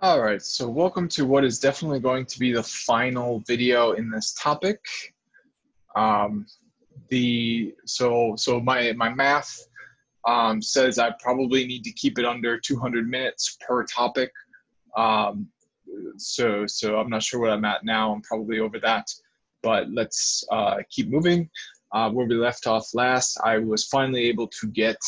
All right, so welcome to what is definitely going to be the final video in this topic. My math says I probably need to keep it under 200 minutes per topic. So I'm not sure what I'm at now. I'm probably over that, but let's keep moving. Where we left off last, I was finally able to get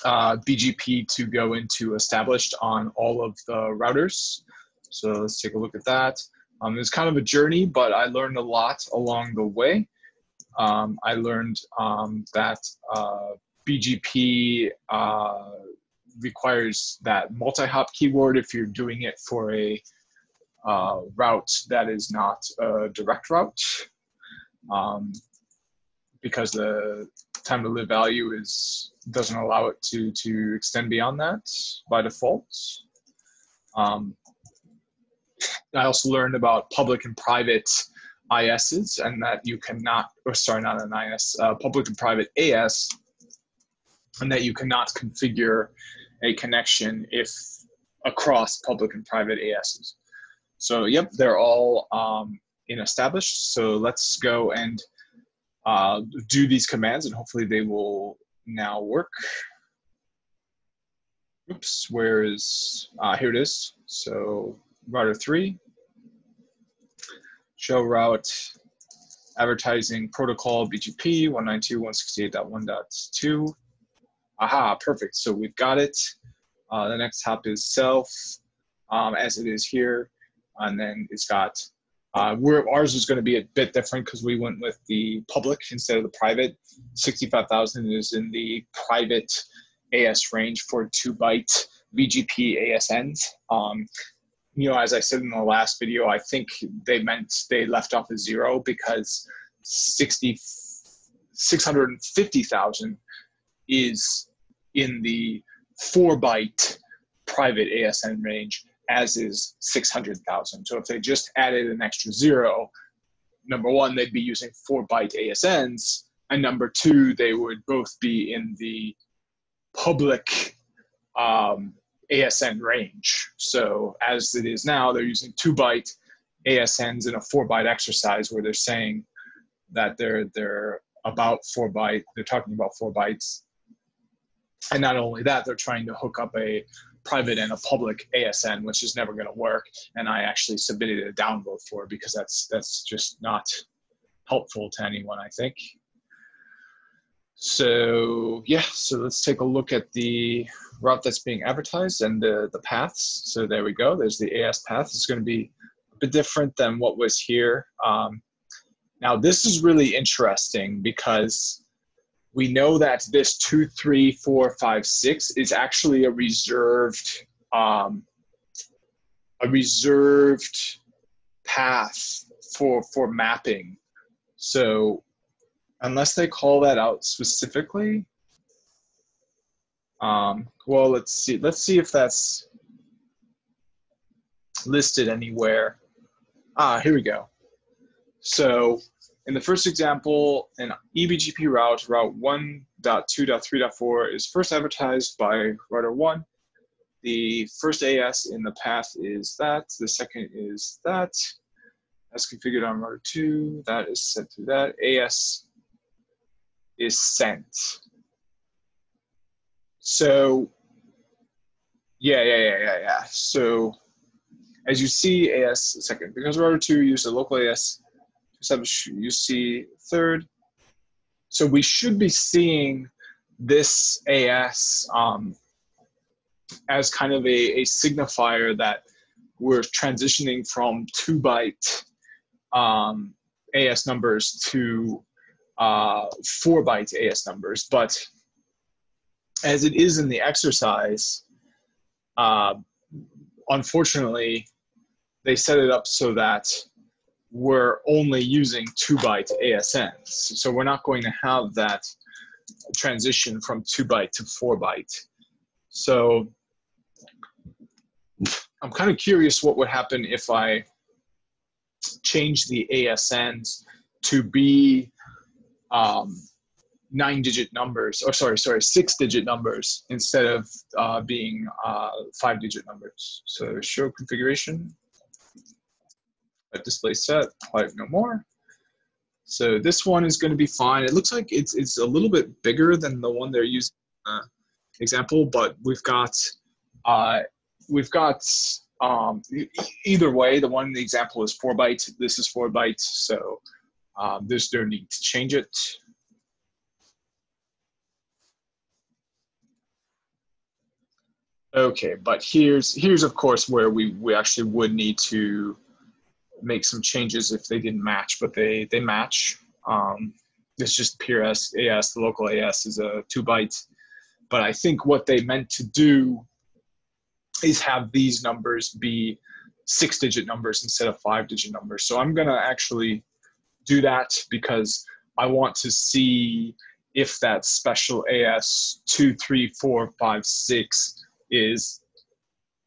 BGP to go into established on all of the routers. So let's take a look at that. It was kind of a journey, but I learned a lot along the way. I learned that BGP requires that multi-hop keyword if you're doing it for a route that is not a direct route, because the time to live value doesn't allow it to extend beyond that by default. I also learned about public and private ISs, and that you cannot, or sorry, not an IS, public and private AS, and that you cannot configure a connection if across public and private ASs. So yep, they're all in established. So let's go and do these commands, and hopefully they will now work. Oops, where is, here it is. So router 3, show route, advertising protocol, BGP 192.168.1.2. Aha, perfect. So we've got it. The next hop is self, as it is here. And then it's got, ours is going to be a bit different because we went with the public instead of the private. 65,000 is in the private AS range for 2-byte BGP ASNs. You know, as I said in the last video, I think they meant they left off a 0 because 650,000 is in the 4-byte private ASN range, as is 600,000. So if they just added an extra 0, number one, they'd be using 4-byte ASNs, and number two, they would both be in the public ASN range. So as it is now, they're using 2-byte ASNs in a 4-byte exercise where they're saying that they're about 4-byte, they're talking about 4 bytes. And not only that, they're trying to hook up a private and a public ASN, which is never going to work. And I actually submitted a downvote for it because that's just not helpful to anyone, I think. So yeah, so let's take a look at the route that's being advertised and the paths. So there we go. There's the AS path. It's going to be a bit different than what was here. Now this is really interesting because we know that this 2, 3, 4, 5, 6 is actually a reserved path for mapping. So unless they call that out specifically, well, let's see if that's listed anywhere. Here we go. So in the first example, an eBGP route 1.2.3.4 is first advertised by router 1. The first AS in the path is that. The second is that. That's configured on router 2. That is sent through that. AS is sent. So yeah. So as you see, AS second, because router 2 used a local AS, you see third. So we should be seeing this AS as kind of a signifier that we're transitioning from 2-byte AS numbers to 4-byte AS numbers. But as it is in the exercise, unfortunately, they set it up so that we're only using 2-byte ASNs. So we're not going to have that transition from 2-byte to 4-byte. So I'm kind of curious what would happen if I change the ASNs to be 9-digit numbers, or sorry, 6-digit numbers instead of being 5-digit numbers. So show configuration, display set, apply no more. So this one is going to be fine. It looks like it's a little bit bigger than the one they're using example, but we've got either way. The one in the example is 4-byte. This is 4-byte, so there's no need to change it. Okay, but here's of course where we actually would need to make some changes if they didn't match, but they match. It's just pure AS. The local AS is a 2-byte. But I think what they meant to do is have these numbers be 6-digit numbers instead of 5-digit numbers. So I'm going to actually do that because I want to see if that special AS 2, 3, 4, 5, 6 is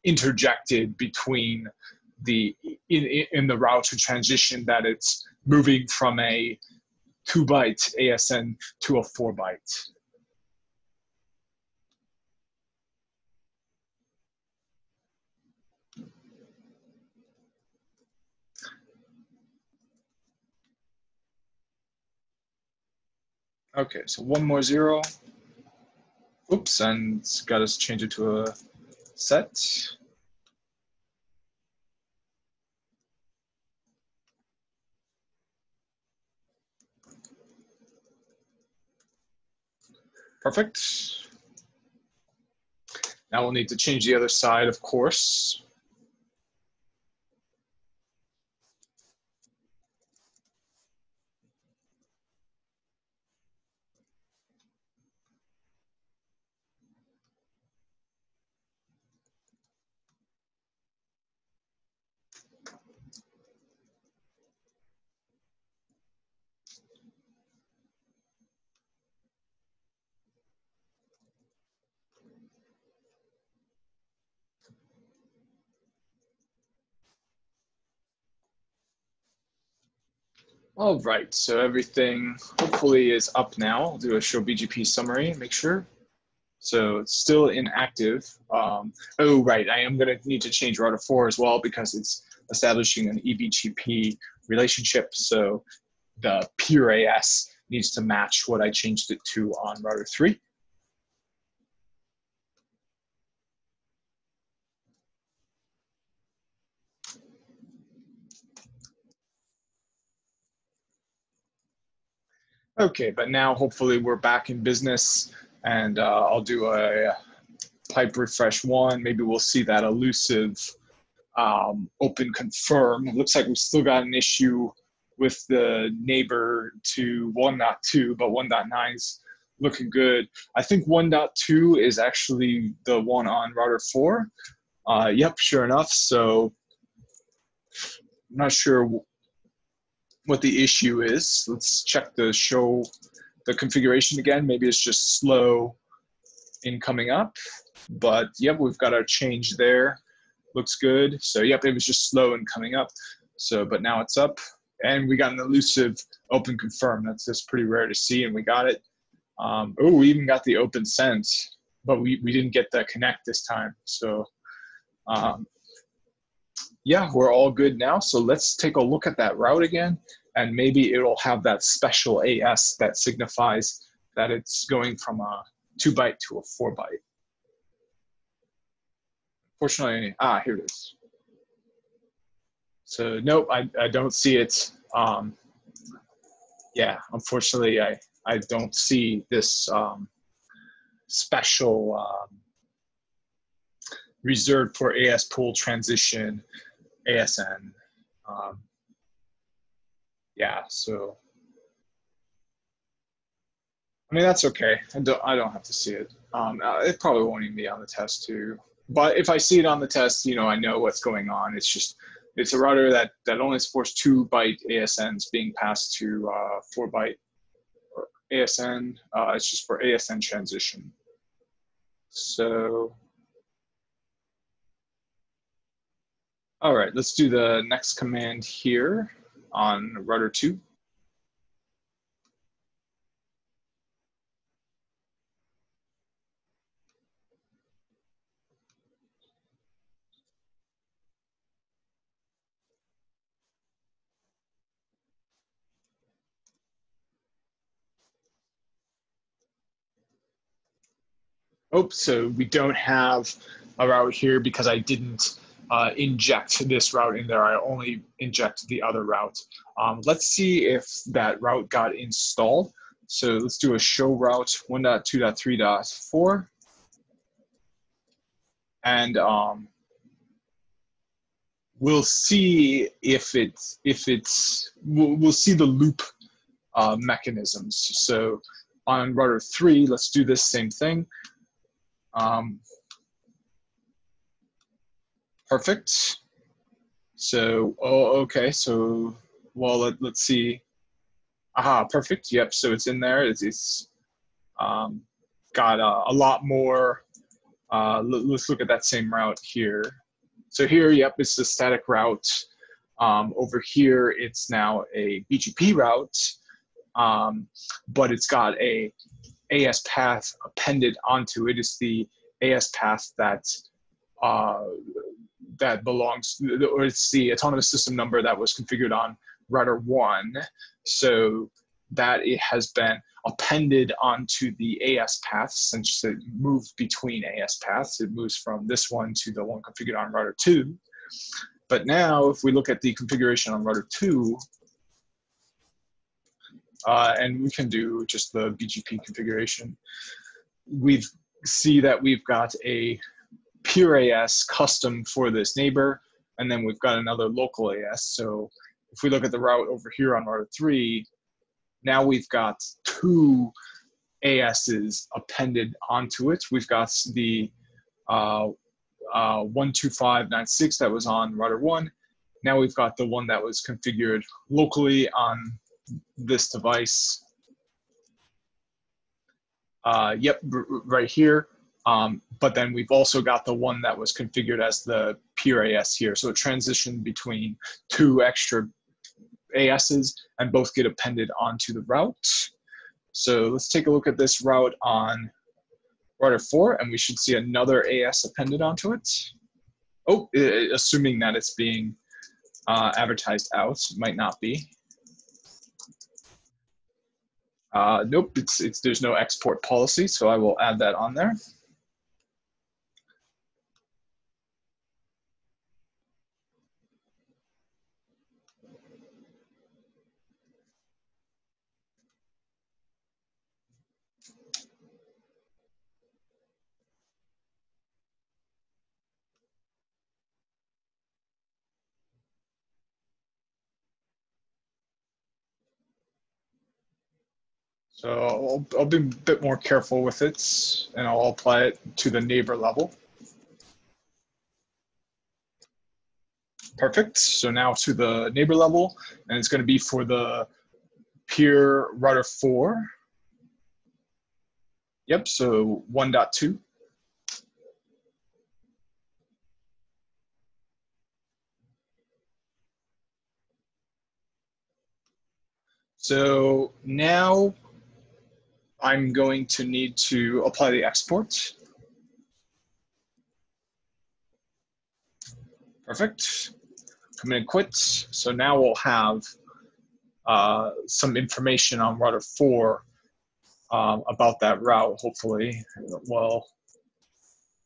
interjected between in the router transition, that it's moving from a 2-byte ASN to a 4-byte. Okay, so one more 0. Oops, and it's got us change it to a set. Perfect. Now we'll need to change the other side, of course. All right, so everything hopefully is up now. I'll do a show BGP summary, make sure. So it's still inactive. Oh, right, I am gonna need to change router 4 as well because it's establishing an ebgp relationship. So the pure AS needs to match what I changed it to on router 3. Okay, but now hopefully we're back in business, and I'll do a pipe refresh 1. Maybe we'll see that elusive open confirm. It looks like we've still got an issue with the neighbor to 1.2, but 1.9 is looking good. I think 1.2 is actually the one on router 4. Yep, sure enough. So I'm not sure what the issue is. Let's check the configuration again. Maybe it's just slow in coming up, but yep, we've got our change there. Looks good. So yep, it was just slow in coming up. So, but now it's up, and we got an elusive open confirm. That's just pretty rare to see, and we got it. Oh, we even got the open send, but we didn't get the connect this time. So yeah, we're all good now. So let's take a look at that route again, and maybe it'll have that special AS that signifies that it's going from a 2-byte to a 4-byte. Fortunately, here it is. So nope, I don't see it. Yeah, unfortunately, I don't see this special reserved for AS pool transition ASN. Yeah, so I mean that's okay. I don't have to see it. It probably won't even be on the test too. But if I see it on the test, you know, I know what's going on. It's just it's a router that only supports 2-byte ASNs being passed to 4-byte ASN. It's just for ASN transition. So, all right, let's do the next command here on router 2. Oh, so we don't have a route here because I didn't inject this route in there. I only inject the other route. Let's see if that route got installed. So let's do a show route 1.2.3.4. And we'll see if we'll see the loop mechanisms. So on router 3, let's do this same thing. Perfect. So, okay. So, well, let's see. Aha, perfect. Yep. So it's in there. It's got a lot more. Let's look at that same route here. So here, yep, it's the static route. Over here, it's now a BGP route, but it's got a AS path appended onto it. It's the AS path that that belongs, or it's the autonomous system number that was configured on router 1. So that it has been appended onto the AS path since it moved between AS paths. It moves from this one to the one configured on router 2. But now if we look at the configuration on router 2, and we can do just the BGP configuration, we see that we've got a pure AS custom for this neighbor, and then we've got another local AS. So if we look at the route over here on router 3, now we've got 2 ASs appended onto it. We've got the 125.96 that was on router 1. Now we've got the one that was configured locally on this device. Yep, right here. But then we've also got the one that was configured as the pure AS here. So it transitioned between 2 extra ASs and both get appended onto the route. So let's take a look at this route on router 4, and we should see another AS appended onto it. Oh, assuming that it's being advertised out, it might not be. Nope, there's no export policy, so I will add that on there. So I'll be a bit more careful with it, and I'll apply it to the neighbor level. Perfect. So now to the neighbor level, and it's going to be for the peer router 4. Yep, so 1.2. So now I'm going to need to apply the export. Perfect. Come in and quit. So now we'll have some information on router 4 about that route, hopefully. Well,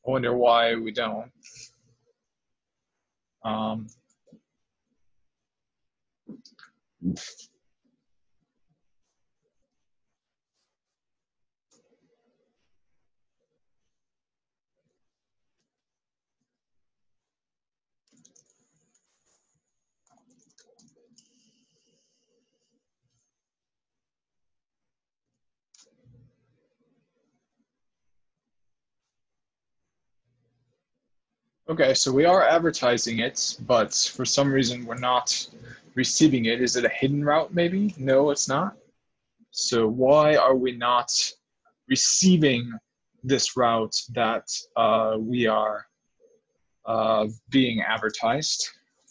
I wonder why we don't. Okay, so we are advertising it, but for some reason we're not receiving it. Is it a hidden route maybe? No, it's not. So why are we not receiving this route that we are being advertised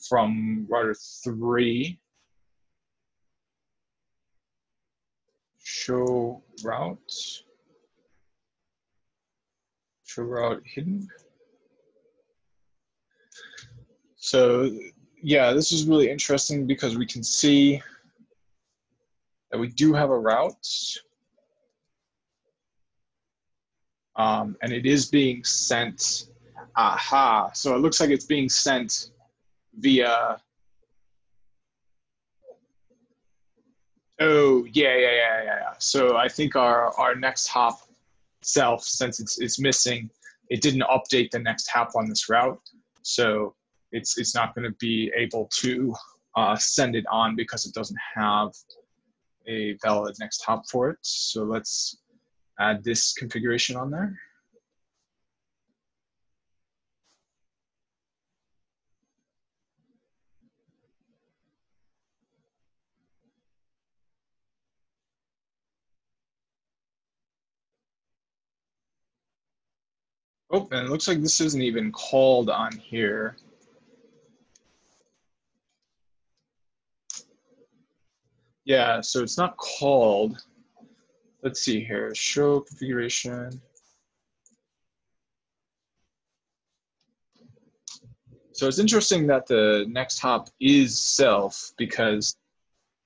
from router 3? Show route hidden. So yeah, this is really interesting because we can see that we do have a route. And it is being sent. Aha, so it looks like it's being sent via, oh, yeah. So I think our next hop self, since it's missing, it didn't update the next hop on this route. So it's not going to be able to send it on because it doesn't have a valid next hop for it. So let's add this configuration on there. Oh, and it looks like this isn't even called on here. Yeah, so it's not called. Let's see here, show configuration. So it's interesting that the next hop is self because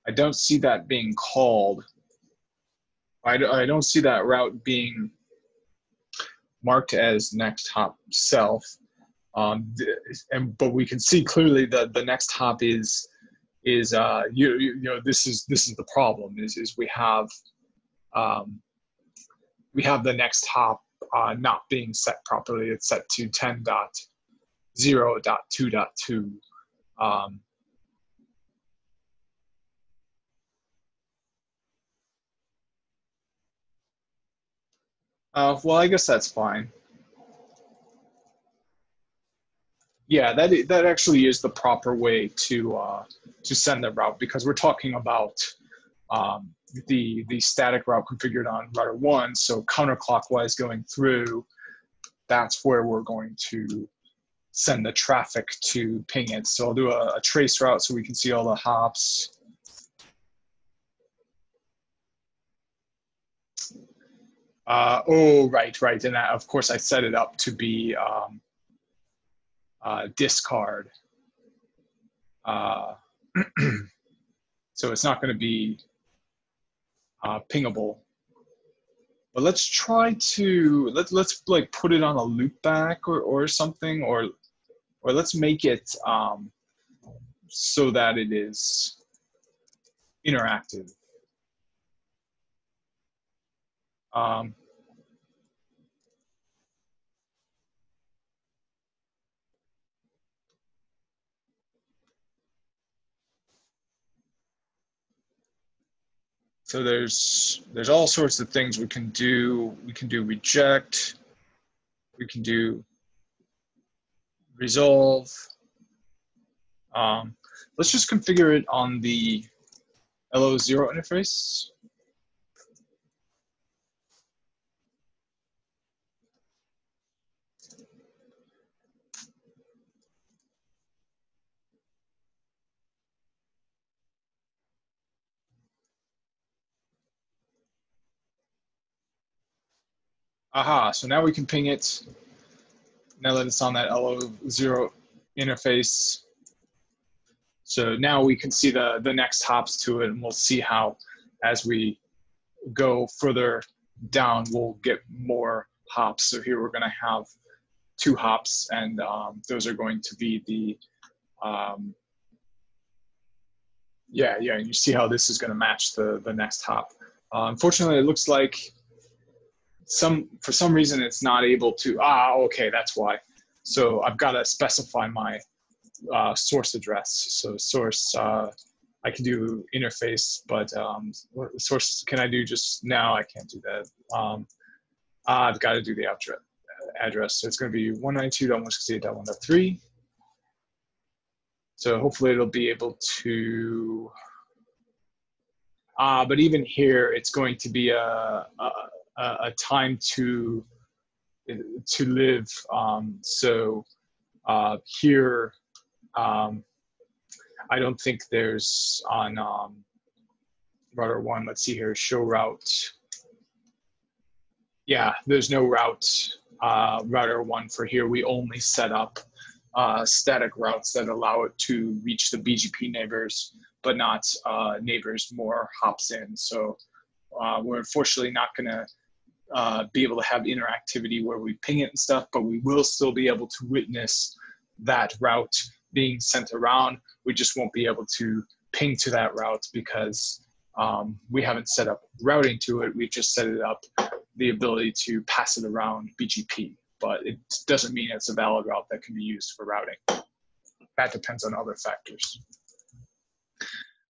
I don't see that being called. I don't see that route being marked as next hop self. But we can see clearly that the next hop is this is the problem is we have the next hop not being set properly. It's set to 10.0.2.2. Well, I guess that's fine. Yeah, that actually is the proper way to send the route because we're talking about the static route configured on router 1. So counterclockwise going through, that's where we're going to send the traffic to ping it. So I'll do a trace route so we can see all the hops. Oh, right. And that, of course, I set it up to be discard. So it's not going to be pingable. But let's try to let's like put it on a loopback or something, or let's make it so that it is interactive. So there's all sorts of things we can do. We can do reject. We can do resolve. Let's just configure it on the LO0 interface. Aha, so now we can ping it. Now that it's on that LO0 interface. So now we can see the next hops to it, and we'll see how, as we go further down, we'll get more hops. So here we're going to have 2 hops, and those are going to be the, you see how this is going to match the next hop. Unfortunately, it looks like for some reason it's not able to, okay, that's why. So I've got to specify my source address. So source, I can do interface, but what source can I do just now? I can't do that. I've got to do the address. So it's going to be 192.168.1.3. So hopefully it'll be able to, but even here, it's going to be a time to live. So here, I don't think there's on router 1. Let's see here, show route. Yeah, there's no route router 1 for here. We only set up static routes that allow it to reach the BGP neighbors, but not neighbors more hops in. So we're unfortunately not going to be able to have interactivity where we ping it and stuff, but we will still be able to witness that route being sent around. We just won't be able to ping to that route because we haven't set up routing to it. We've just set it up the ability to pass it around BGP, but it doesn't mean it's a valid route that can be used for routing. That depends on other factors.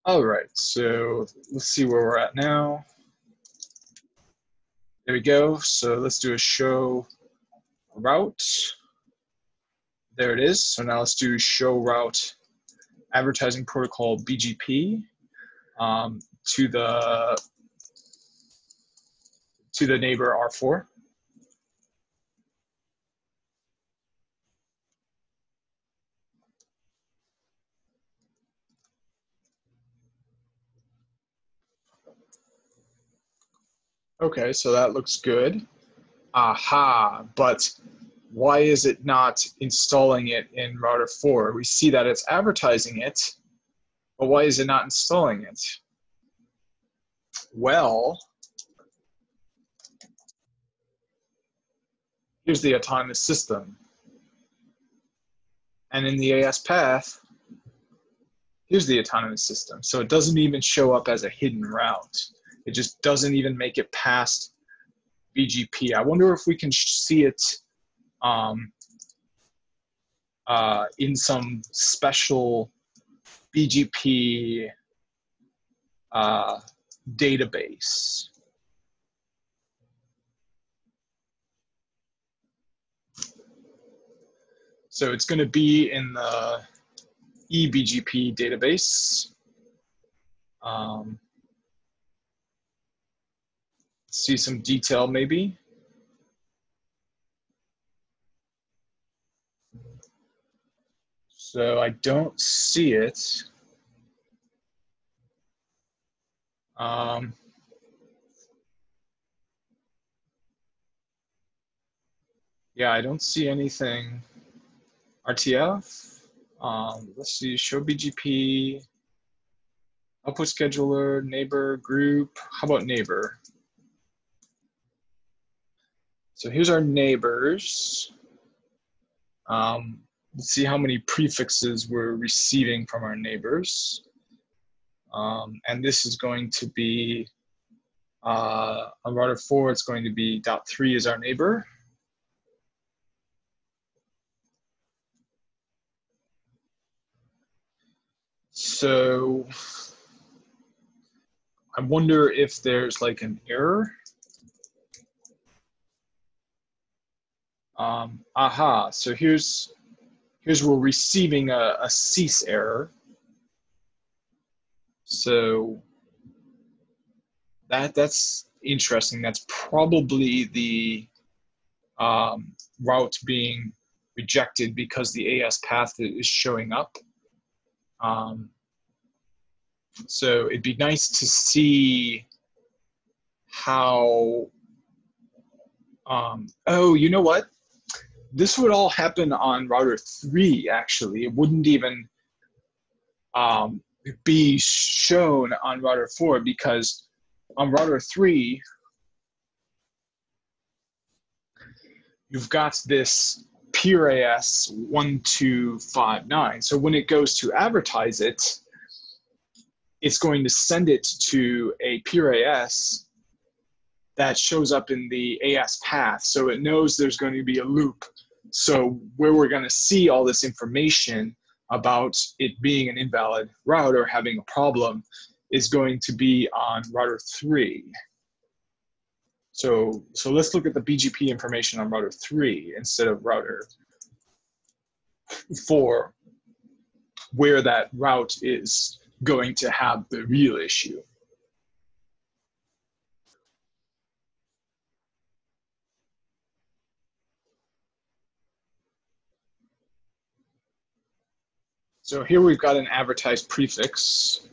All right, so let's see where we're at now. There we go. So let's do a show route. There it is. So now let's do show route advertising protocol BGP to the neighbor R4. Okay, so that looks good. Aha, but why is it not installing it in router 4? We see that it's advertising it, but why is it not installing it? Well, here's the autonomous system. And in the AS path, here's the autonomous system. So it doesn't even show up as a hidden route. It just doesn't even make it past BGP. I wonder if we can see it in some special BGP database. So it's going to be in the ebgp database. See some detail maybe. So I don't see it. Yeah, I don't see anything. RTF. Let's see, show BGP, output scheduler, neighbor, group. How about neighbor? So here's our neighbors. Let's see how many prefixes we're receiving from our neighbors. And this is going to be, on router 4, it's going to be .3 is our neighbor. So I wonder if there's like an error. Aha, so here's we're receiving a cease error. So that's interesting. That's probably the route being rejected because the AS path is showing up. So it'd be nice to see how, oh, you know what? This would all happen on router 3, actually. It wouldn't even be shown on router 4 because on router 3, you've got this peer AS 1259. So when it goes to advertise it, it's going to send it to a peer AS that shows up in the AS path. So it knows there's going to be a loop. So where we're going to see all this information about it being an invalid route or having a problem is going to be on router 3. So let's look at the BGP information on router 3 instead of router 4, where that route is going to have the real issue. So here we've got an advertised prefix.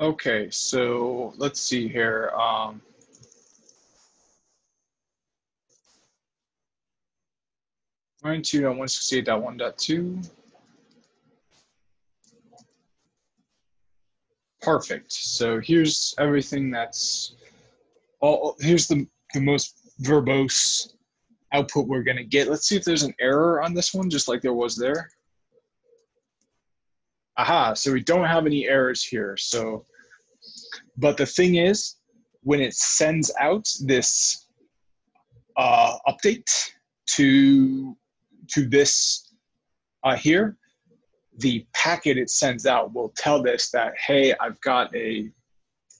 Okay, so let's see here. 92.168.1.2. Perfect. So here's everything that's all. Here's the most verbose output we're going to get. Let's see if there's an error on this one, just like there was there. Aha, so we don't have any errors here. So, but the thing is, when it sends out this update to this here, the packet it sends out will tell this that, hey, I've got a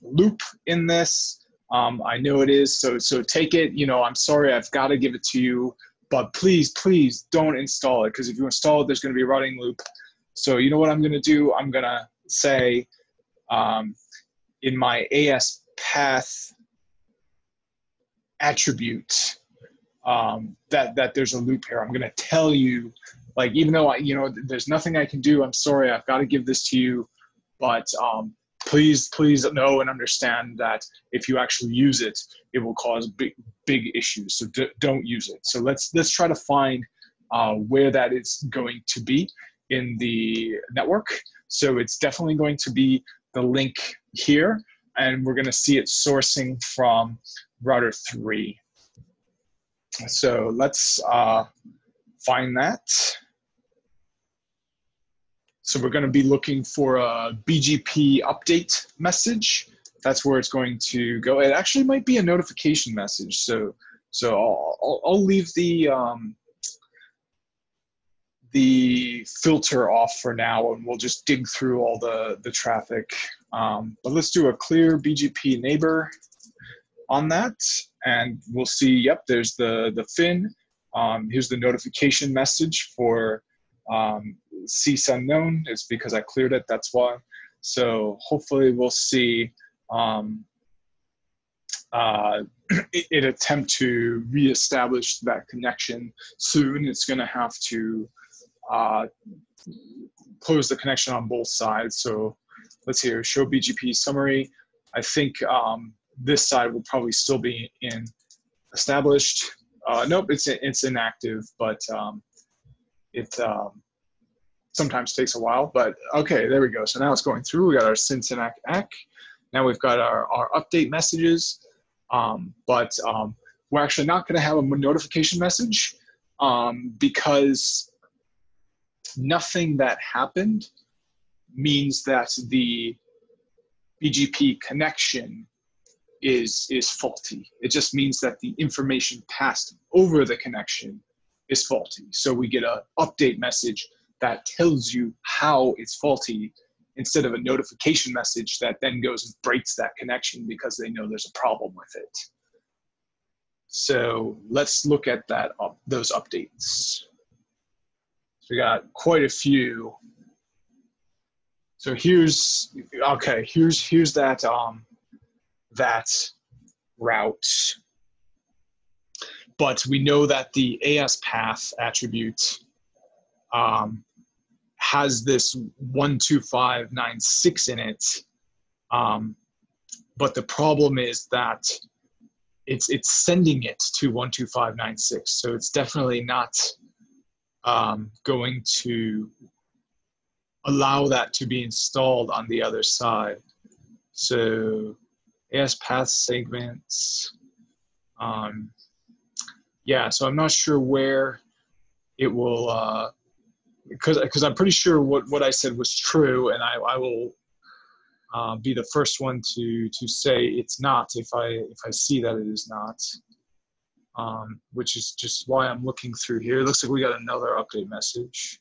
loop in this. I know it is, so take it. You know, I'm sorry, I've got to give it to you, but please don't install it, because if you install it, there's going to be a running loop. So you know what I'm going to do? I'm going to say in my AS path attribute that there's a loop here. I'm going to tell you, like, even though there's nothing I can do, I'm sorry, I've got to give this to you, but please know and understand that if you actually use it, it will cause big issues. So don't use it. So let's try to find where that is going to be in the network. So it's definitely going to be the link here, and we're going to see it sourcing from router 3. So let's find that. So we're going to be looking for a BGP update message. That's where it's going to go. It actually might be a notification message. So I'll leave the filter off for now, and we'll just dig through all the traffic. But let's do a clear BGP neighbor on that, and we'll see. Yep, there's the fin. Here's the notification message for cease unknown. It's because I cleared it, that's why. So hopefully we'll see it attempt to reestablish that connection soon. It's going to have to close the connection on both sides. So let's hear show BGP summary. I think this side will probably still be in established. Nope, it's inactive, but it sometimes takes a while. But okay, there we go. So now it's going through. We got our sync ACK. Now we've got our update messages, but we're actually not going to have a notification message because nothing that happened means that the BGP connection is faulty. It just means that the information passed over the connection is faulty. So we get an update message that tells you how it's faulty, instead of a notification message that then goes and breaks that connection because they know there's a problem with it. So let's look at those updates. So we got quite a few. So here's that that route. But we know that the AS path attribute has this 12596 in it. But the problem is that it's sending it to 12596. So it's definitely not going to allow that to be installed on the other side. So AS path segments. Yeah, so I'm not sure where it will, because I'm pretty sure what I said was true, and I will be the first one to say it's not if I see that it is not, which is just why I'm looking through here. It looks like we got another update message.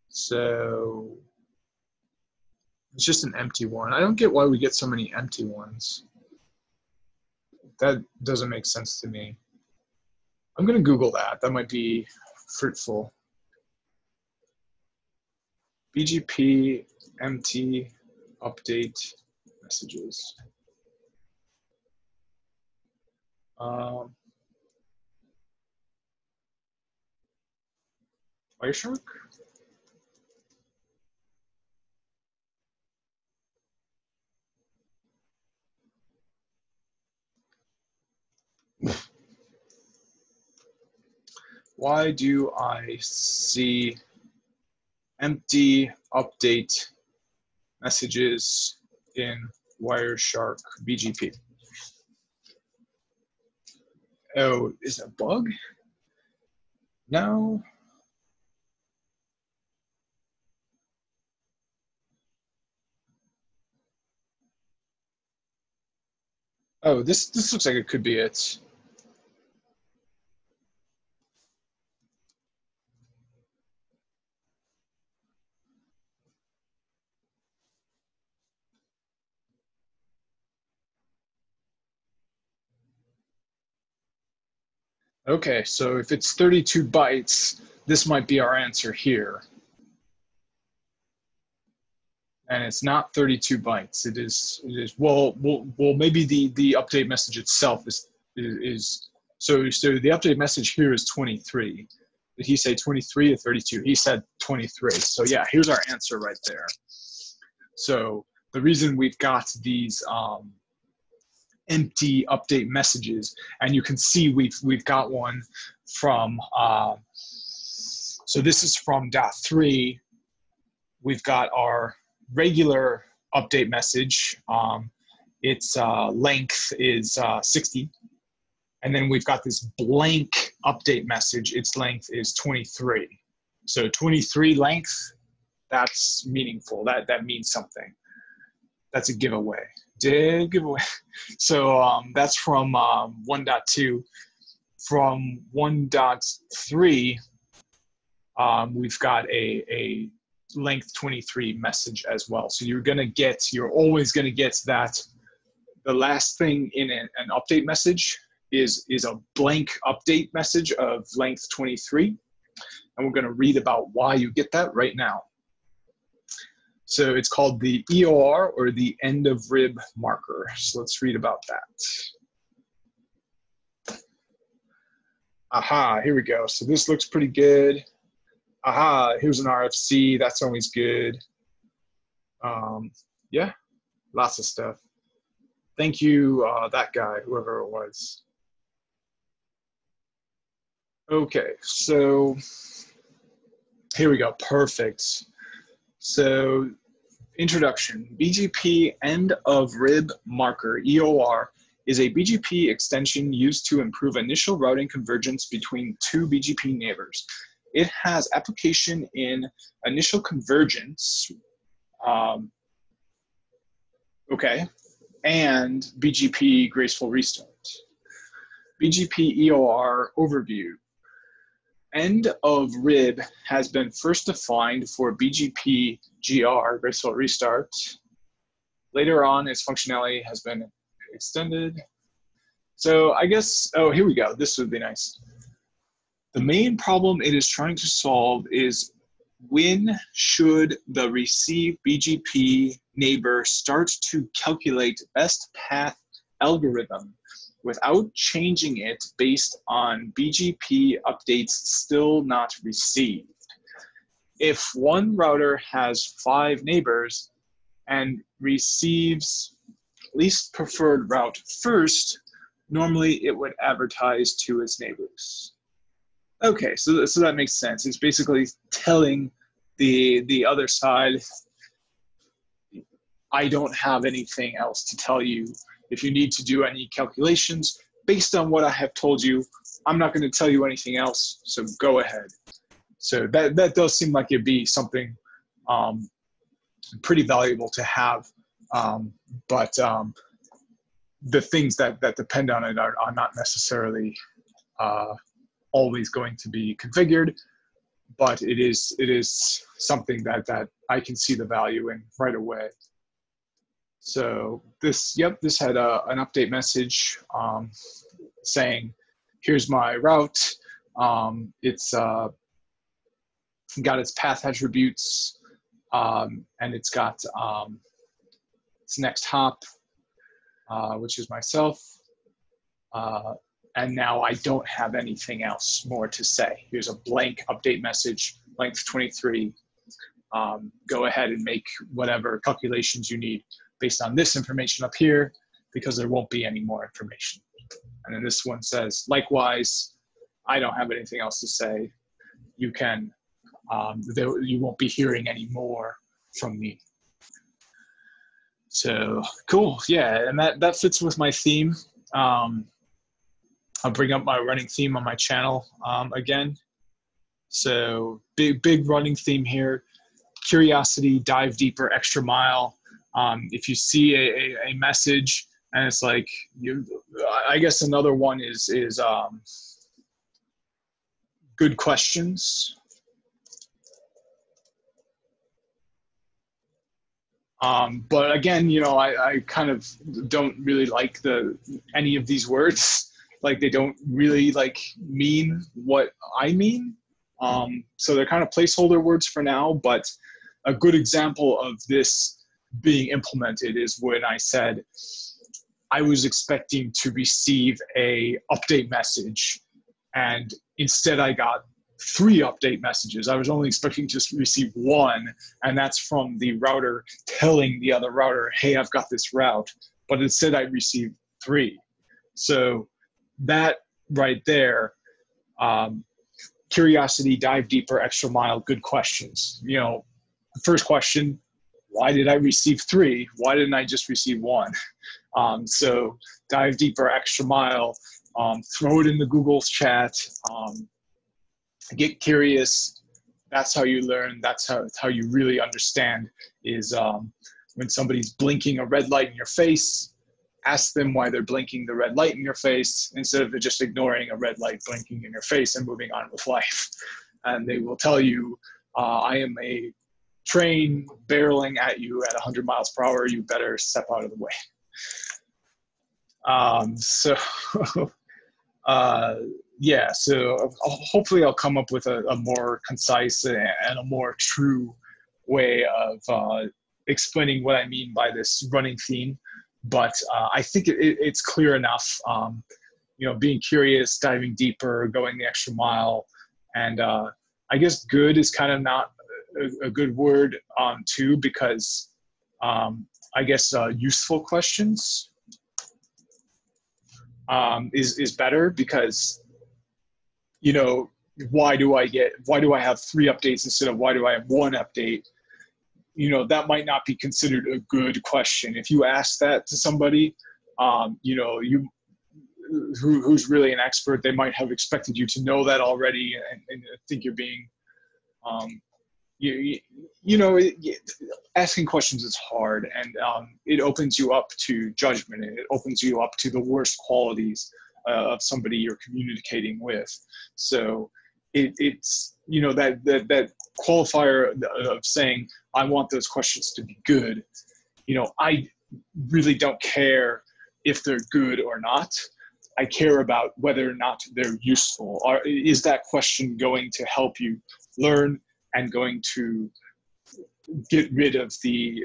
So it's just an empty one. I don't get why we get so many empty ones. That doesn't make sense to me. I'm going to Google that. That might be fruitful. BGP empty update messages. Wireshark? Why do I see empty update messages in Wireshark BGP? Oh, is it a bug? No. Oh, this looks like it could be it. Okay, so if it's 32 bytes, this might be our answer here. And it's not 32 bytes. It is well, maybe the update message itself is so the update message here is 23. Did he say 23 or 32? He said 23. So yeah, here's our answer right there. So the reason we've got these empty update messages, and you can see we've got one from so this is from .3. We've got our regular update message. Its length is 60. And then we've got this blank update message. Its length is 23. So 23 length, that's meaningful. That means something. That's a giveaway. Giveaway. So that's from 1.2. From 1.3, we've got a length 23 message as well. So you're always gonna get that. The last thing in an update message is a blank update message of length 23. And we're gonna read about why you get that right now. So it's called the EOR, or the end of rib marker. So let's read about that. Aha, here we go. So this looks pretty good. Aha, here's an RFC. That's always good. Yeah, lots of stuff. Thank you, that guy, whoever it was. Okay, so here we go. Perfect. So introduction. BGP end of rib marker, EOR, is a BGP extension used to improve initial routing convergence between two BGP neighbors. It has application in initial convergence, okay, and BGP graceful restart. BGP EOR overview. End of rib has been first defined for BGP GR, graceful restart. Later on, its functionality has been extended. So I guess, oh, here we go. This would be nice. The main problem it is trying to solve is, when should the receive BGP neighbor start to calculate best path algorithm without changing it based on BGP updates still not received? If one router has 5 neighbors and receives least preferred route first, normally it would advertise to its neighbors. Okay, so that makes sense. It's basically telling the other side, I don't have anything else to tell you. If you need to do any calculations based on what I have told you, I'm not going to tell you anything else, so go ahead. So that does seem like it'd be something pretty valuable to have, but the things that depend on it are not necessarily always going to be configured, but it is something that I can see the value in right away. So this had an update message saying, here's my route. It's got its path attributes, and it's got its next hop, which is myself. And now I don't have anything else more to say. Here's a blank update message, length 23. Go ahead and make whatever calculations you need based on this information up here, because there won't be any more information. And then this one says, likewise, I don't have anything else to say. You can, you won't be hearing any more from me. So cool, yeah, and that fits with my theme. I'll bring up my running theme on my channel again. So big running theme here. Curiosity, dive deeper, extra mile. If you see a message and it's like, I guess another one is good questions. But again, you know, I kind of don't really like any of these words. Like they don't really like mean what I mean. So they're kind of placeholder words for now, but a good example of this being implemented is when I said I was expecting to receive a update message, and instead I got 3 update messages. I was only expecting to receive 1, and that's from the router telling the other router, hey, I've got this route, but instead I received 3. So that right there, curiosity, dive deeper, extra mile, good questions. You know, the first question, why did I receive 3? Why didn't I just receive 1? So dive deeper, extra mile, throw it in the Google chat, get curious. That's how you learn. That's how you really understand is when somebody's blinking a red light in your face, ask them why they're blinking the red light in your face instead of just ignoring a red light blinking in your face and moving on with life. And they will tell you, I am a train barreling at you at 100 miles per hour. You better step out of the way. Yeah, so hopefully I'll come up with a more concise and a more true way of explaining what I mean by this running theme. But I think it's clear enough, you know, being curious, diving deeper, going the extra mile. And I guess good is kind of not a good word too, because I guess useful questions is better, because, you know, why do I have 3 updates instead of why do I have 1 update? You know, that might not be considered a good question. If you ask that to somebody, you know, who's really an expert, they might have expected you to know that already, and think you're being, you know, asking questions is hard, and it opens you up to judgment, and it opens you up to the worst qualities of somebody you're communicating with. So it's, you know, that qualifier of saying, I want those questions to be good. You know, I really don't care if they're good or not. I care about whether or not they're useful. Or is that question going to help you learn and going to get rid of the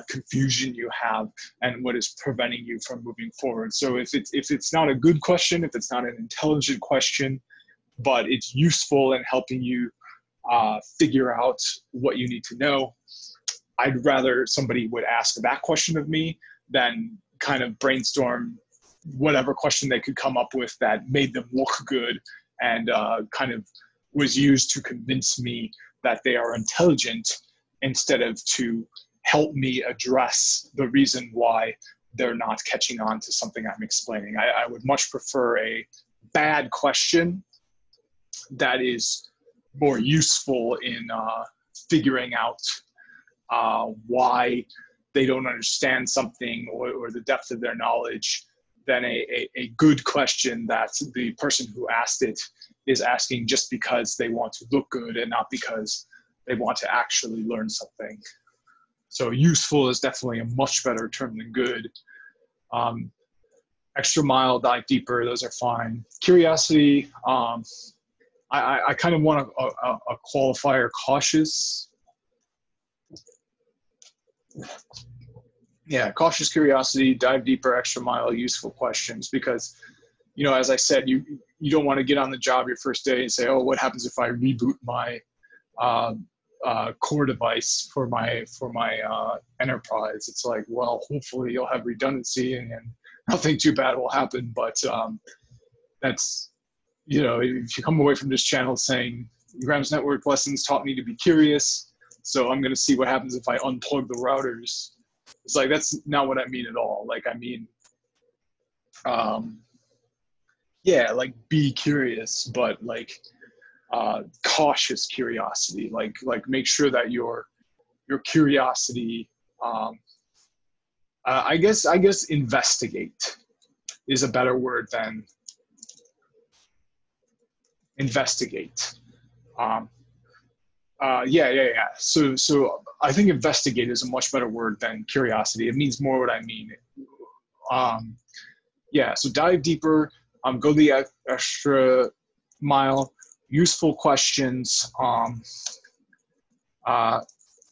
confusion you have and what is preventing you from moving forward? So if it's not a good question, if it's not an intelligent question, but it's useful in helping you figure out what you need to know, I'd rather somebody would ask that question of me than kind of brainstorm whatever question they could come up with that made them look good and kind of was used to convince me that they are intelligent instead of to help me address the reason why they're not catching on to something I'm explaining. I would much prefer a bad question that is more useful in figuring out why they don't understand something or the depth of their knowledge than a good question that the person who asked it is asking just because they want to look good and not because they want to actually learn something. So useful is definitely a much better term than good. Extra mile, dive deeper, those are fine. Curiosity, I kind of want a qualifier, cautious. Yeah, cautious curiosity, dive deeper, extra mile, useful questions, because, you know, as I said, you don't want to get on the job your first day and say, oh, what happens if I reboot my core device for my enterprise? It's like, well, hopefully you'll have redundancy and nothing too bad will happen, but that's you know, if you come away from this channel saying, Graham's network lessons taught me to be curious, so I'm going to see what happens if I unplug the routers. It's like, that's not what I mean at all. Like, I mean, yeah, like be curious, but like cautious curiosity. Like make sure that your curiosity, I guess investigate is a better word than investigate. Yeah. So I think investigate is a much better word than curiosity. It means more what I mean. Yeah, so dive deeper, go the extra mile, useful questions,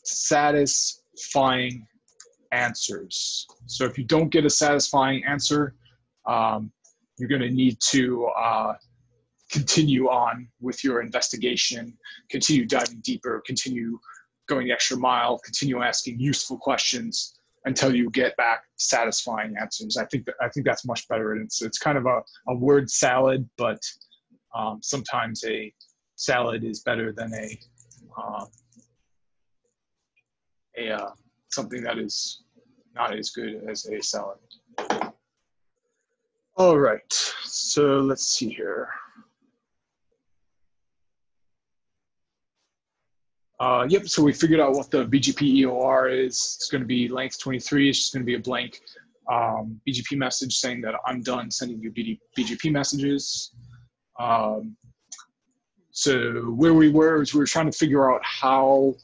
satisfying answers. So if you don't get a satisfying answer, you're going to need to continue on with your investigation, continue diving deeper, continue going the extra mile, continue asking useful questions until you get back satisfying answers. I think that's much better. And it's kind of a word salad, but sometimes a salad is better than something that is not as good as a salad. All right, so let's see here. Yep, so we figured out what the BGP EOR is. It's going to be length 23. It's just going to be a blank BGP message saying that I'm done sending you BGP messages. So where we were is we were trying to figure out how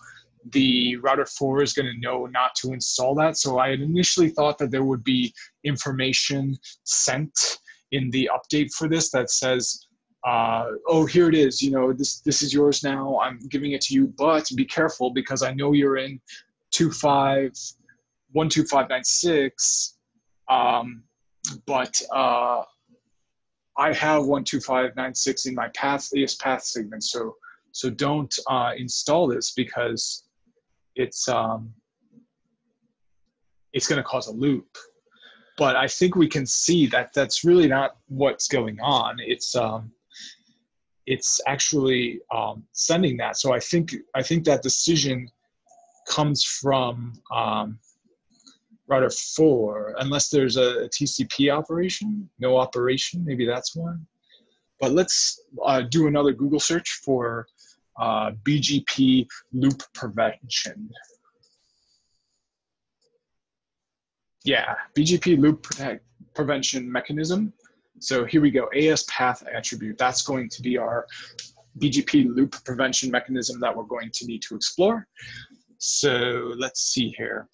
the router 4 is going to know not to install that. So I had initially thought that there would be information sent in the update for this that says, oh, here it is, you know, this is yours now, I'm giving it to you, but be careful because I know you're in 12596, but I have 12596 in my path segment, so don't install this because it's going to cause a loop. But I think we can see that that's really not what's going on. It's actually sending that. So I think that decision comes from router 4, unless there's a TCP operation, no operation, maybe that's one. But let's do another Google search for BGP Loop Prevention. Yeah, BGP Loop Prevention mechanism. So here we go, AS path attribute. That's going to be our BGP loop prevention mechanism that we're going to need to explore. So let's see here.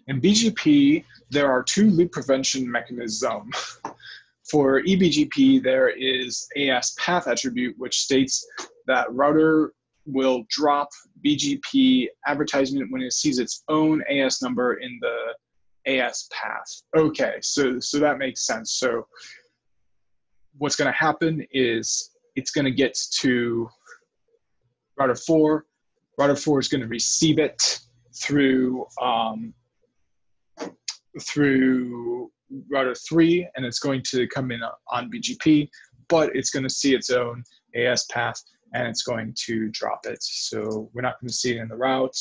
In BGP, there are 2 loop prevention mechanisms. For eBGP, there is AS path attribute, which states that router will drop BGP advertisement when it sees its own AS number in the AS path. Okay, so that makes sense. So what's going to happen is it's going to get to router 4. Router 4 is going to receive it through router 3, and it's going to come in on BGP, but it's going to see its own AS path, and it's going to drop it. So we're not going to see it in the route.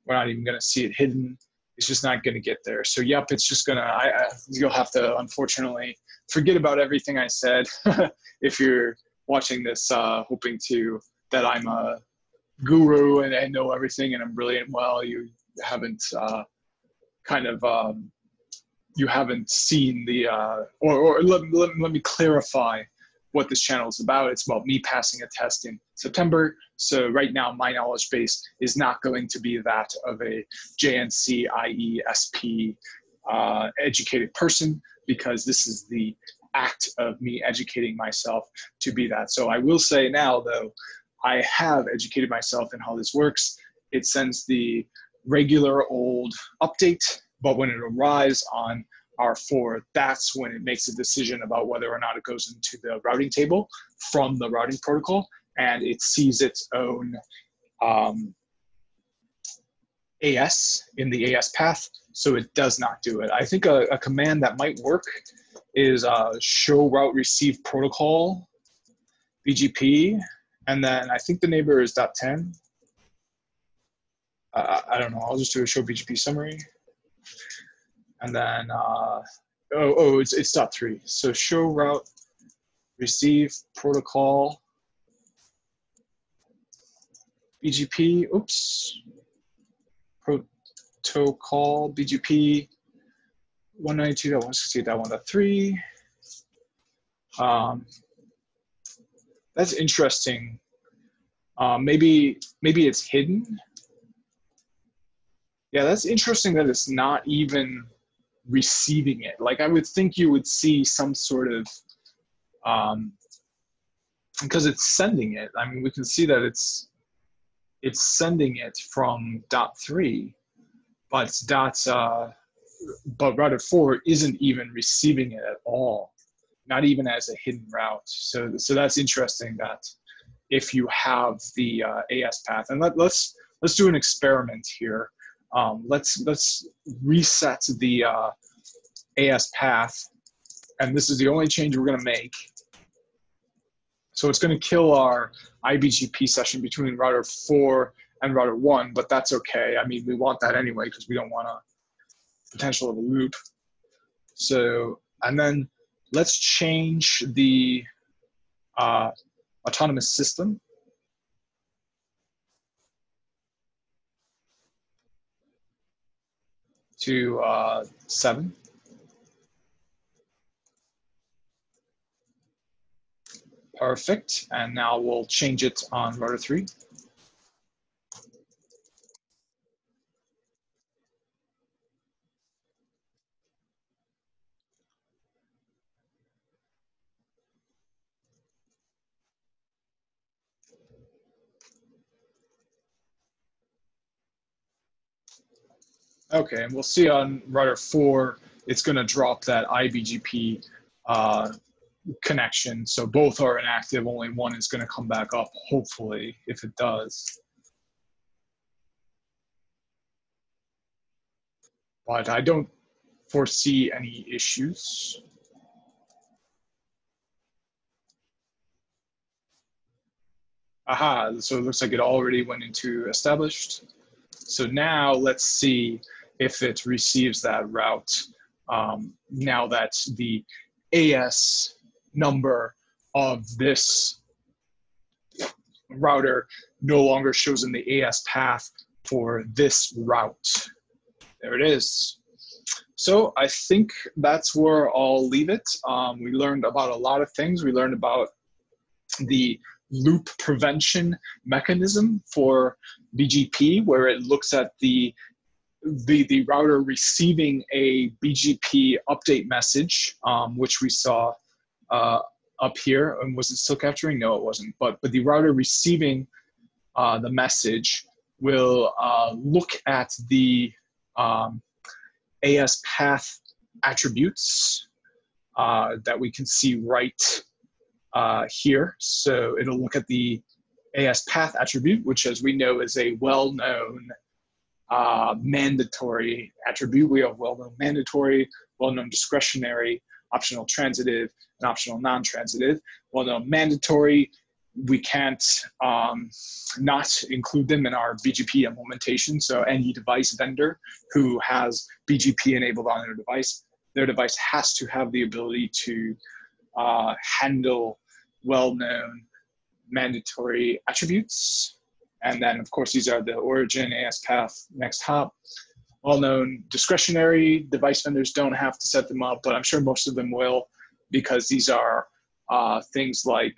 We're not even going to see it hidden. It's just not going to get there. So yep, it's just going to, you'll have to unfortunately forget about everything I said if you're watching this hoping that I'm a guru and I know everything and I'm brilliant. Well, you haven't you haven't seen the, or let me clarify what this channel is about. It's about me passing a test in September. So right now, my knowledge base is not going to be that of a JNCIE-SP educated person, because this is the act of me educating myself to be that. So I will say now, though, I have educated myself in how this works. It sends the regular old update, but when it arrives on R4, that's when it makes a decision about whether or not it goes into the routing table from the routing protocol, and it sees its own AS in the AS path, so it does not do it. I think a command that might work is show route receive protocol BGP, and then I think the neighbor is .10. I don't know. I'll just do a show BGP summary, and then it's .3. So show route receive protocol BGP. Oops. Protocol BGP 192.168.1.3. That's interesting. Maybe it's hidden. Yeah, that's interesting that it's not even receiving it. Like I would think you would see some sort of, because it's sending it. I mean, we can see that it's sending it from .3, but but router 4 isn't even receiving it at all, not even as a hidden route. So that's interesting that if you have the AS path, and let's do an experiment here. Let's reset the AS path, and this is the only change we're going to make. So it's going to kill our IBGP session between router 4 and router 1, but that's okay. I mean, we want that anyway because we don't want a potential of a loop. So, and then let's change the autonomous system to 7. Perfect. And now we'll change it on router 3. Okay, and we'll see on router 4, it's going to drop that IBGP connection. So both are inactive, only one is going to come back up, hopefully, if it does. But I don't foresee any issues. Aha, so it looks like it already went into established. So now let's see if it receives that route now that the AS number of this router no longer shows in the AS path for this route. There it is. So I think that's where I'll leave it. We learned about a lot of things. We learned about the loop prevention mechanism for BGP, where it looks at the router receiving a BGP update message, which we saw up here. And was it still capturing? No, it wasn't. But the router receiving the message will look at the AS path attributes that we can see right here. So it'll look at the AS path attribute, which, as we know, is a well-known mandatory attribute. We have well-known mandatory, well-known discretionary, optional transitive, and optional non-transitive. Well-known mandatory, we can't not include them in our BGP implementation. So any device vendor who has BGP enabled on their device has to have the ability to handle well-known mandatory attributes. And then, of course, these are the origin, AS path, next hop. Well-known discretionary, device vendors don't have to set them up, but I'm sure most of them will, because these are things like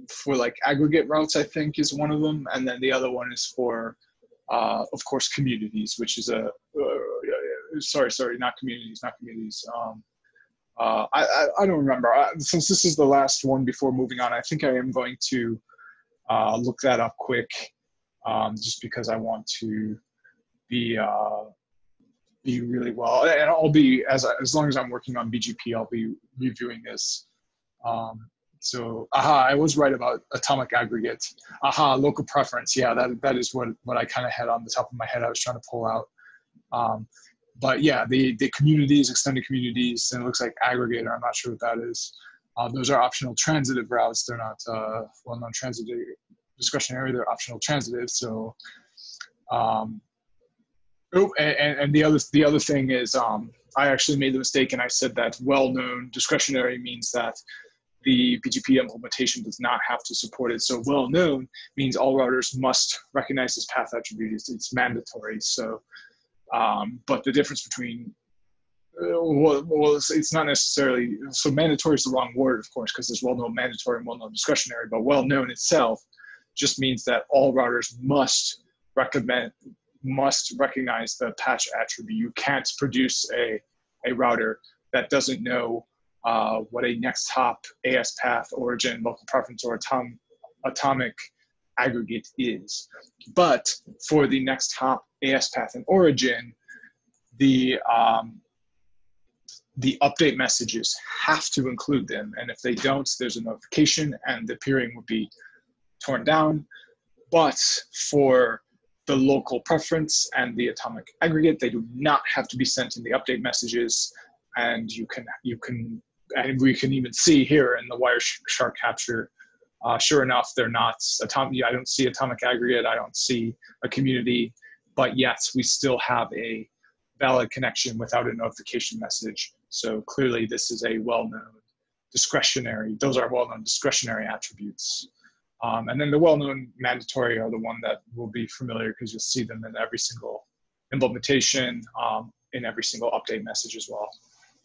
for like aggregate routes, I think, is one of them. And then the other one is for, of course, communities, which is a, sorry, not communities. I don't remember. Since this is the last one before moving on, I think I am going to look that up quick, just because I want to be really well. And I'll be, as long as I'm working on BGP, I'll be reviewing this So, I was right about atomic aggregate. Local preference. Yeah, that is what I kind of had on the top of my head. I was trying to pull out. But yeah, the communities, extended communities, and it looks like aggregator. I'm not sure what that is. Those are optional transitive routes. They're not well, non-transitive discretionary. They're optional transitive. So, and the other thing is, I actually made the mistake and I said that well-known discretionary means that the BGP implementation does not have to support it. So well-known means all routers must recognize this path attribute. It's mandatory. So, but the difference between it's not necessarily, so mandatory is the wrong word, of course, because there's well-known mandatory and well-known discretionary, but well-known itself just means that all routers must recognize the patch attribute. You can't produce a router that doesn't know what a next hop, AS path, origin, local preference, or atomic aggregate is. But for the next hop, AS path, and origin, the update messages have to include them. And if they don't, there's a notification and the peering would be torn down. But for the local preference and the atomic aggregate, they do not have to be sent in the update messages. And you can, and we can even see here in the Wireshark capture, sure enough, they're not atomic. I don't see atomic aggregate. I don't see a community, but yet we still have a valid connection without a notification message. So clearly this is a well-known discretionary, those are well-known discretionary attributes. And then the well-known mandatory are the one that will be familiar because you'll see them in every single implementation, in every single update message as well.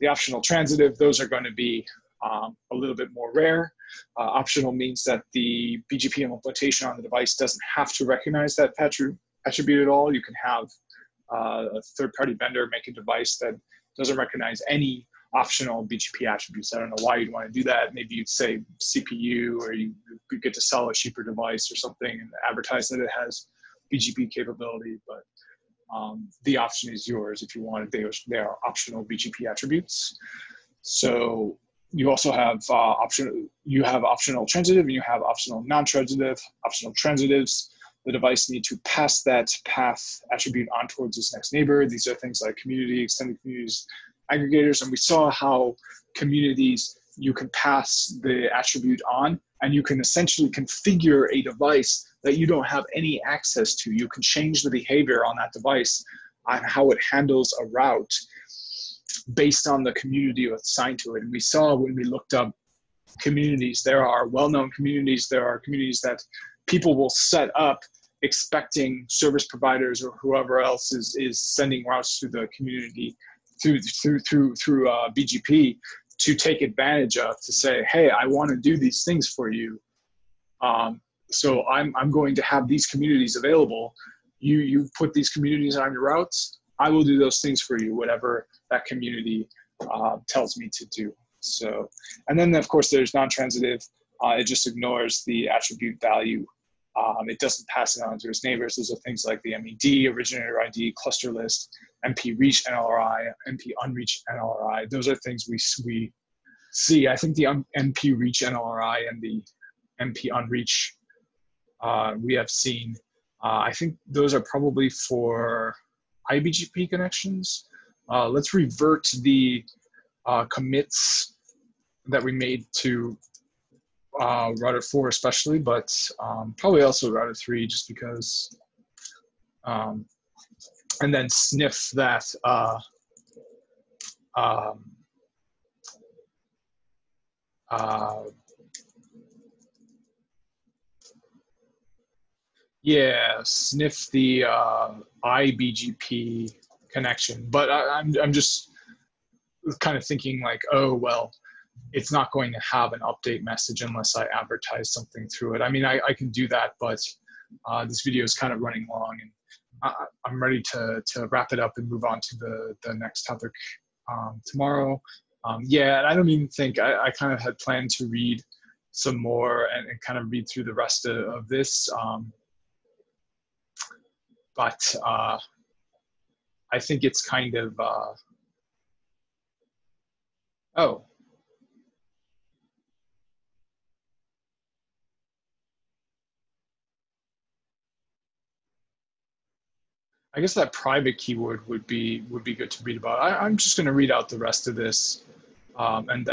The optional transitive, those are going to be a little bit more rare. Optional means that the BGP implementation on the device doesn't have to recognize that attribute at all. You can have a third-party vendor make a device that doesn't recognize any optional BGP attributes. I don't know why you'd want to do that. Maybe you'd say CPU, or you get to sell a cheaper device or something and advertise that it has BGP capability, but the option is yours if you want it. They are optional BGP attributes. So you also have optional transitive and you have optional non-transitive. Optional transitives, the device need to pass that path attribute on towards its next neighbor. These are things like community, extended communities, aggregators, and we saw how communities, you can pass the attribute on and you can essentially configure a device that you don't have any access to. You can change the behavior on that device on how it handles a route based on the community assigned to it. And we saw when we looked up communities, there are well-known communities, there are communities that people will set up expecting service providers or whoever else is sending routes to the community through BGP to take advantage of, to say, hey, I want to do these things for you. So I'm going to have these communities available. You put these communities on your routes, I will do those things for you, whatever that community tells me to do. So, and then of course there's non-transitive. It just ignores the attribute value. It doesn't pass it on to its neighbors. Those are things like the MED, originator ID, cluster list, MP reach NLRI, MP unreach NLRI. Those are things we see. I think the MP reach NLRI and the MP unreach we have seen. I think those are probably for iBGP connections. Let's revert the commits that we made to router 4 especially, but probably also router 3 just because, and then sniff that yeah, sniff the iBGP connection. But I'm just kind of thinking like, oh, well, it's not going to have an update message unless I advertise something through it. I mean, I can do that, but this video is kind of running long, and I'm ready to wrap it up and move on to the next topic tomorrow. Yeah, and I don't even think, I kind of had planned to read some more and kind of read through the rest of this. But I think it's kind of, oh. I guess that private keyword would be good to read about. I'm just going to read out the rest of this, and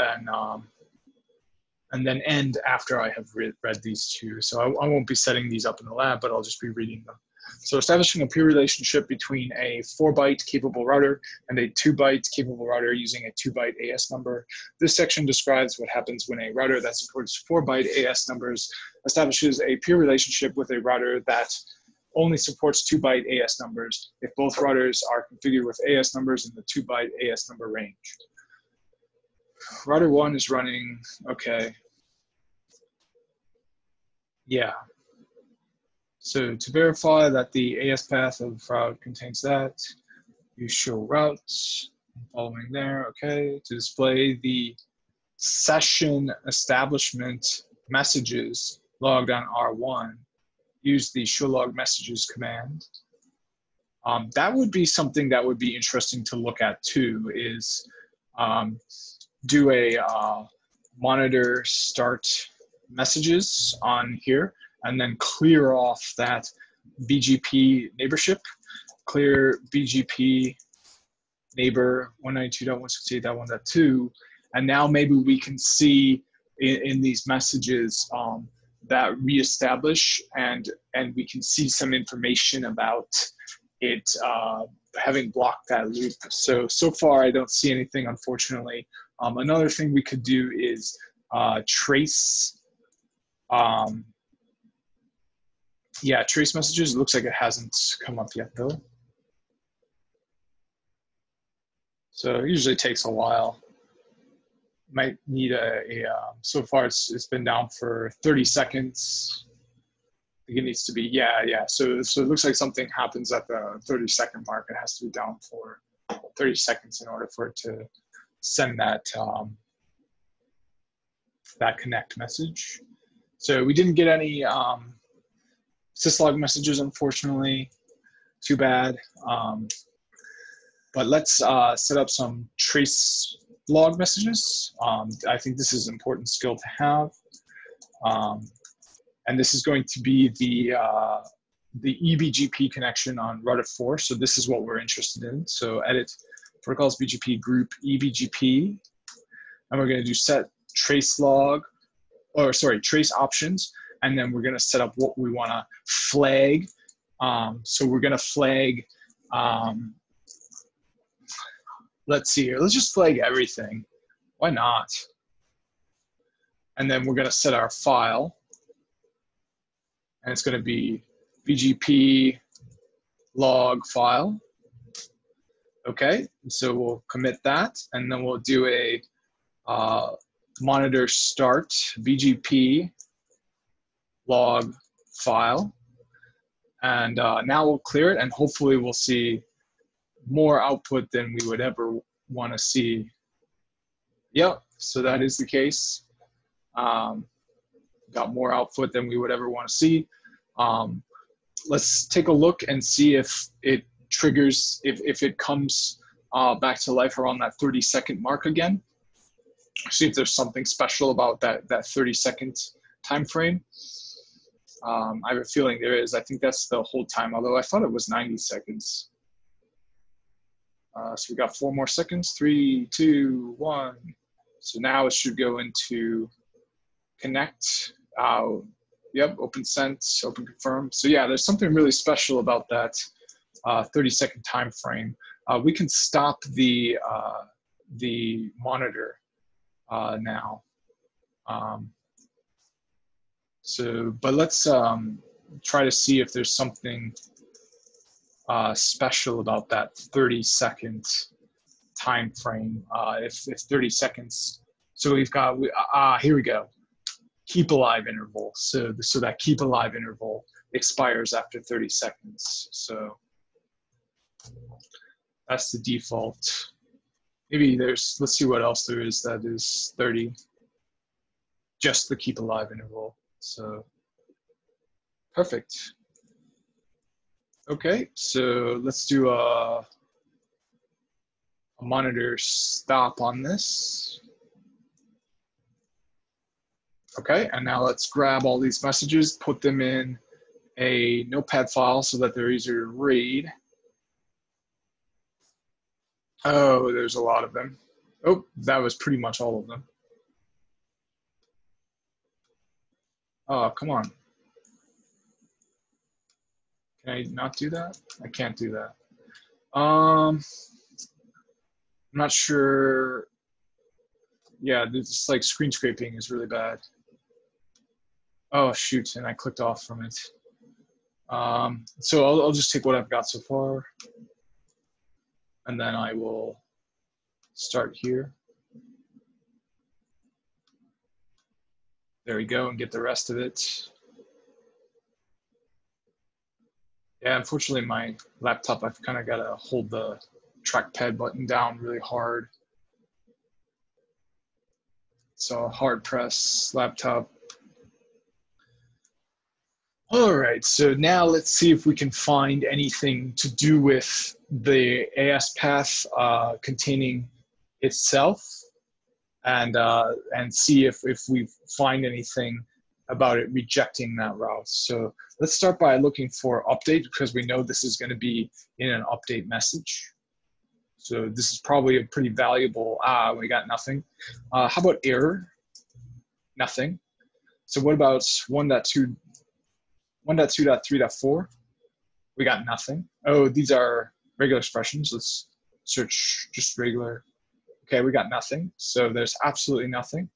then end after I have read these two. So I won't be setting these up in the lab, but I'll just be reading them. So establishing a peer relationship between a 4-byte capable router and a 2-byte capable router using a 2-byte AS number. This section describes what happens when a router that supports 4-byte AS numbers establishes a peer relationship with a router that only supports 2-byte AS numbers if both routers are configured with AS numbers in the 2-byte AS number range. Router 1 is running, okay. Yeah. So to verify that the AS path of route contains that, you show routes, following there, okay. To display the session establishment messages logged on R1, use the show log messages command. That would be something that would be interesting to look at too, is do a monitor start messages on here, and then clear off that BGP neighborship, clear BGP neighbor 192.168.1.2, and now maybe we can see in these messages that reestablish, and we can see some information about it having blocked that loop. So far I don't see anything, unfortunately. Another thing we could do is trace. Yeah, trace messages. It looks like it hasn't come up yet though. So it usually takes a while. Might need so far it's been down for 30 seconds. I think it needs to be, yeah. So it looks like something happens at the 30-second mark. It has to be down for 30 seconds in order for it to send that, that connect message. So we didn't get any syslog messages, unfortunately. Too bad. But let's set up some trace log messages. I think this is an important skill to have. And this is going to be the ebgp connection on router 4. So this is what we're interested in. So edit protocols BGP group ebgp, and we're going to do set trace log, or sorry, trace options, and then we're going to set up what we want to flag. So we're going to flag, let's see here, let's just flag everything. Why not? And then we're going to set our file, and it's going to be BGP log file. Okay, so we'll commit that, and then we'll do a monitor start BGP log file. And now we'll clear it, and hopefully we'll see more output than we would ever want to see. Yep, so that is the case. Got more output than we would ever want to see. Let's take a look and see if it triggers, if it comes back to life around that 30-second mark again. See if there's something special about that 30-second time frame. I have a feeling there is. I think that's the whole time, although I thought it was 90 seconds. So we got 4 more seconds. 3, 2, 1. So now it should go into connect. Yep, open sent, open confirm. So yeah, there's something really special about that 30-second time frame. We can stop the monitor now. But let's try to see if there's something special about that 30-second time frame. If 30 seconds, so we've got, here we go. Keep alive interval. So that keep alive interval expires after 30 seconds. So that's the default. Maybe there's, let's see what else there is that is 30. Just the keep alive interval. So perfect. Okay, so let's do a monitor stop on this. Okay, and now let's grab all these messages, put them in a notepad file so that they're easier to read. Oh, there's a lot of them. Oh, that was pretty much all of them. Oh, come on. Can I not do that? I can't do that. I'm not sure. Yeah, this like screen scraping is really bad. Oh shoot, and I clicked off from it. So I'll just take what I've got so far, and then I will start here. There we go, and get the rest of it. Yeah, unfortunately my laptop, I've kind of got to hold the trackpad button down really hard. So hard press laptop. All right, so now let's see if we can find anything to do with the AS path containing itself, and see if we find anything about it rejecting that route. So let's start by looking for update, because we know this is going to be in an update message. So this is probably a pretty valuable, we got nothing. How about error? Nothing. So what about 1.2.3.4? We got nothing. Oh, these are regular expressions. Let's search just regular. Okay, we got nothing. So there's absolutely nothing.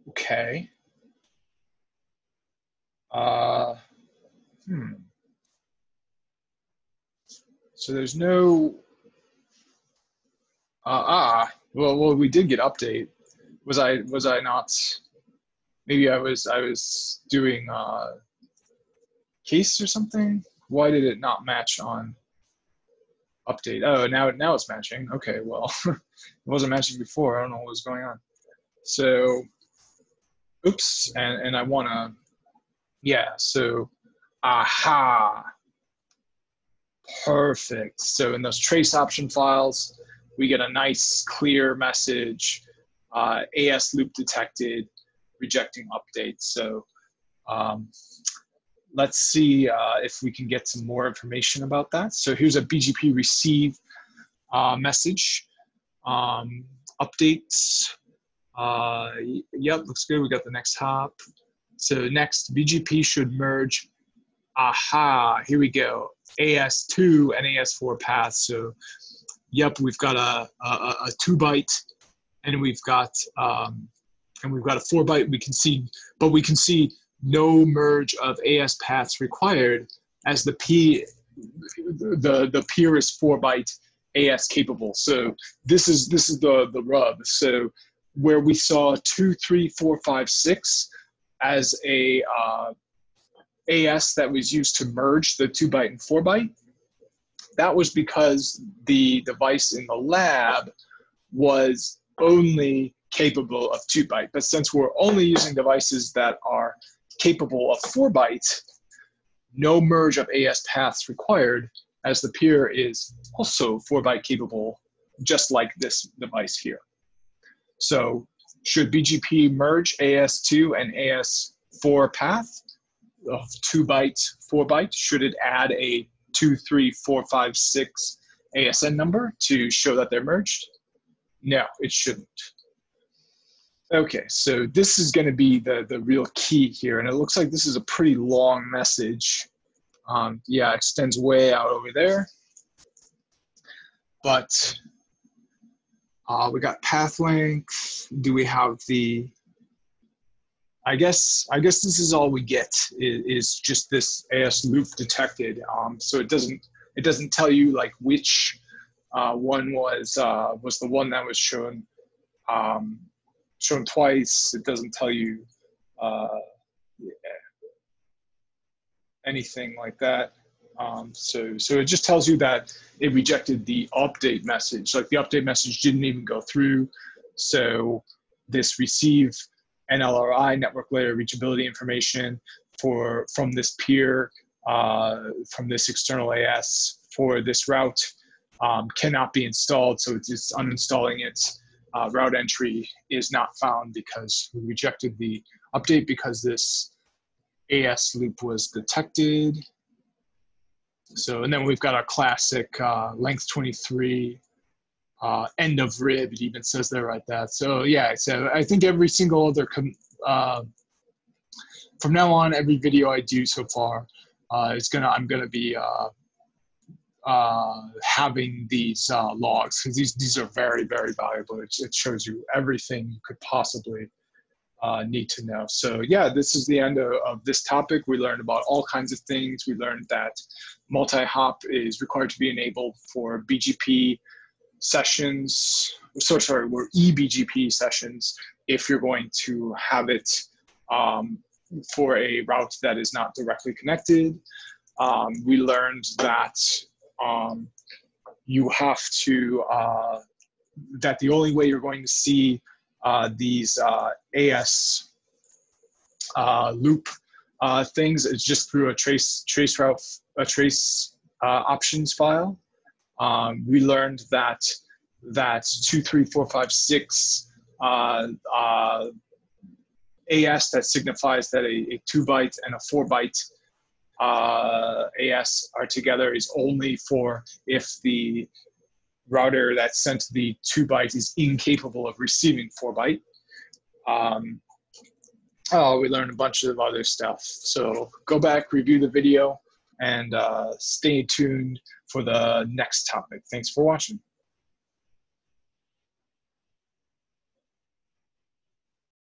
Okay. So there's no. Well, we did get update. Was I not? Maybe I was doing case or something. Why did it not match on update? Oh, now it's matching. Okay, well, it wasn't matching before. I don't know what was going on. So, oops, and I wanna, yeah. So, aha, perfect. So in those trace option files, we get a nice clear message. AS loop detected, rejecting updates. So let's see if we can get some more information about that. So here's a BGP receive message. Updates. Yep, looks good. We got the next hop. So next, BGP should merge. Aha, here we go. AS2 and AS4 paths. So yep, we've got a 2-byte, and we've got a 4-byte. We can see no merge of AS paths required, as the peer is 4-byte AS capable. So this is the rub. So where we saw 2, 3, 4, 5, 6 as a AS that was used to merge the 2-byte and 4-byte, that was because the device in the lab was only capable of 2-byte. But since we're only using devices that are capable of 4-byte, no merge of AS paths required, as the peer is also 4-byte capable, just like this device here. So should BGP merge AS2 and AS4 path of 2-byte, 4-byte? Should it add a 2, 3, 4, 5, 6 ASN number to show that they're merged? No, it shouldn't. Okay, so this is going to be the real key here, and it looks like this is a pretty long message. Yeah, it extends way out over there. But we got path length. Do we have the? I guess this is all we get is just this AS loop detected. So it doesn't tell you like which one was the one that was shown twice. It doesn't tell you anything like that. So it just tells you that it rejected the update message. Like the update message didn't even go through. So this receive NLRI, network layer reachability information from this peer, from this external AS for this route cannot be installed. So it's uninstalling it. Route entry is not found because we rejected the update because this AS loop was detected. So, and then we've got our classic length 23, end of rib, it even says there right there. So yeah, so I think every single other, from now on, every video I do so far, I'm gonna be having these logs, because these are very, very valuable. It shows you everything you could possibly need to know. So yeah, this is the end of this topic. We learned about all kinds of things. We learned that multi-hop is required to be enabled for BGP sessions, or eBGP sessions, if you're going to have it for a route that is not directly connected. We learned that you have to, that the only way you're going to see these AS loop things is just through a trace options file. We learned that 2, 3, 4, 5, 6 AS, that signifies that a 2-byte and a 4-byte AS are together, is only for if the router that sent the 2-byte is incapable of receiving 4-byte. We learned a bunch of other stuff. So go back, review the video, and stay tuned for the next topic. Thanks for watching.